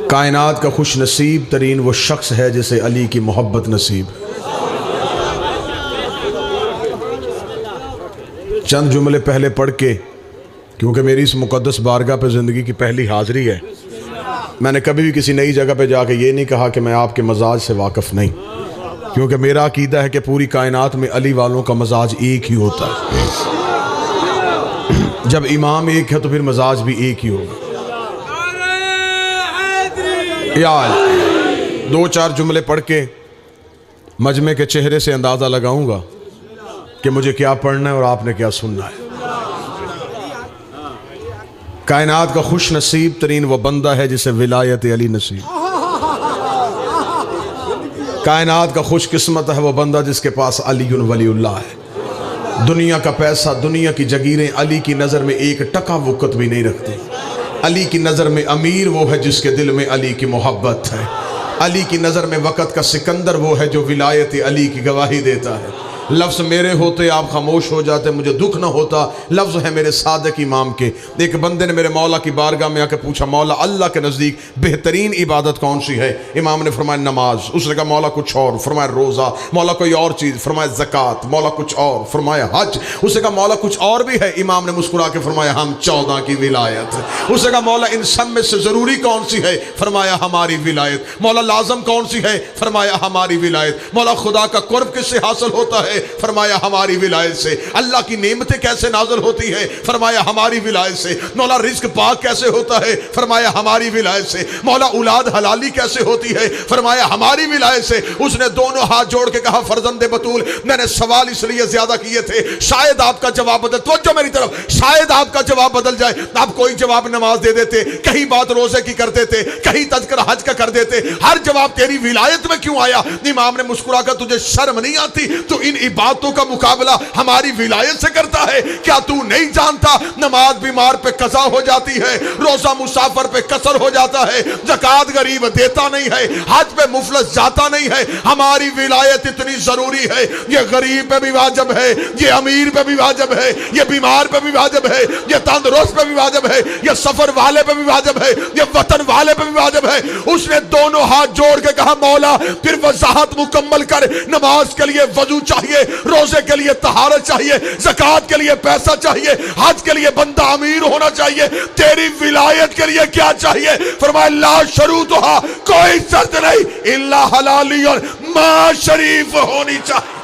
کائنات کا خوش نصیب ترین وہ شخص ہے جسے علی کی محبت نصیب۔ چند جملے پہلے پڑھ کے، کیونکہ میری اس مقدس بارگاہ پہ زندگی کی پہلی حاضری ہے، میں نے کبھی بھی کسی نئی جگہ پہ جا کے یہ نہیں کہا کہ میں آپ کے مزاج سے واقف نہیں، کیونکہ میرا عقیدہ ہے کہ پوری کائنات میں علی والوں کا مزاج ایک ہی ہوتا ہے۔ جب امام ایک ہے تو پھر مزاج بھی ایک ہی ہوگا۔ یا علی، دو چار جملے پڑھ کے مجمع کے چہرے سے اندازہ لگاؤں گا کہ مجھے کیا پڑھنا ہے اور آپ نے کیا سننا ہے۔ کائنات کا خوش نصیب ترین وہ بندہ ہے جسے ولایت علی نصیب۔ کائنات کا خوش قسمت ہے وہ بندہ جس کے پاس علی ولی اللہ ہے۔ دنیا کا پیسہ، دنیا کی جگیریں علی کی نظر میں ایک ٹکا وقت بھی نہیں رکھتے۔ علی کی نظر میں امیر وہ ہے جس کے دل میں علی کی محبت ہے۔ علی کی نظر میں وقت کا سکندر وہ ہے جو ولایت علی کی گواہی دیتا ہے۔ لفظ میرے ہوتے آپ خاموش ہو جاتے، مجھے دکھ نہ ہوتا۔ لفظ ہے میرے صادق امام کے۔ ایک بندے نے میرے مولا کی بارگاہ میں آ کے پوچھا، مولا اللہ کے نزدیک بہترین عبادت کون سی ہے؟ امام نے فرمایا نماز۔ اس نے کہا مولا کچھ اور، فرمایا روزہ۔ مولا کوئی اور چیز، فرمایا زکوٰۃ۔ مولا کچھ اور، فرمایا حج۔ اس نے کہا مولا کچھ اور بھی ہے؟ امام نے مسکرا کے فرمایا ہم 14 کی ولایت۔ اس نے کہا مولا ان سب میں سے ضروری کون سی ہے؟ فرمایا ہماری ولایت۔ مولا لازم کون سی ہے؟ فرمایا ہماری ولایت۔ مولا خدا کا قرب کس سے حاصل ہوتا ہے؟ فرمایا ہماری ولایت سے۔ اللہ کی نعمتیں کیسے نازل ہوتی ہے؟ فرمایا ہماری ولایت سے۔ مولا رزق پاک کیسے ہوتا ہے؟ فرمایا ہماری ولایت سے۔ مولا اولاد حلالی کیسے ہوتی ہے؟ فرمایا ہماری ولایت سے۔ اس نے دونوں ہاتھ جوڑ کے کہا فرزند بطول، میں نے سوال اس لیے زیادہ کیے تھے شاید آپ کا جواب بدل، توجہ میری طرف، شاید آپ کا جواب بدل جائے۔ آپ کوئی جواب نماز دے دیتے، کہیں بات روزے کی کر دیتے، کہیں تذکرہ حج کا کر دیتے، ہر جواب تیری ولایت میں کیوں آیا؟ امام نے مسکرا کر تجھے شرم نہیں آتی؟ تو ان عبادتوں کا مقابلہ ہماری ولایت سے کرتا ہے؟ کیا تو نہیں جانتا نماز بیمار پہ قضا ہو جاتی ہے، روزہ مسافر پہ قصر ہو جاتا ہے، زکوٰۃ غریب دیتا نہیں ہے، حج پہ مفلس جاتا نہیں ہے؟ ہماری ولایت اتنی ضروری ہے، یہ غریب پہ بھی واجب ہے، یہ امیر پہ بھی واجب ہے، یہ بیمار پہ بھی واجب ہے، یہ تندرست پہ بھی واجب ہے، یہ سفر والے پہ بھی واجب ہے، یہ وطن والے پہ بھی واجب ہے۔ اس نے دونوں ہاتھ جوڑ کے کہا مولا پھر وضاحت مکمل کر، نماز کے لیے وضو چاہیے، روزے کے لیے طہارت چاہیے، زکوٰۃ کے لیے پیسہ چاہیے، حج کے لیے بندہ امیر ہونا چاہیے، تیری ولایت کے لیے کیا چاہیے؟ فرمایا لا شروطہا، کوئی شرط نہیں، الا حلالی، اور ماں شریف ہونی چاہیے۔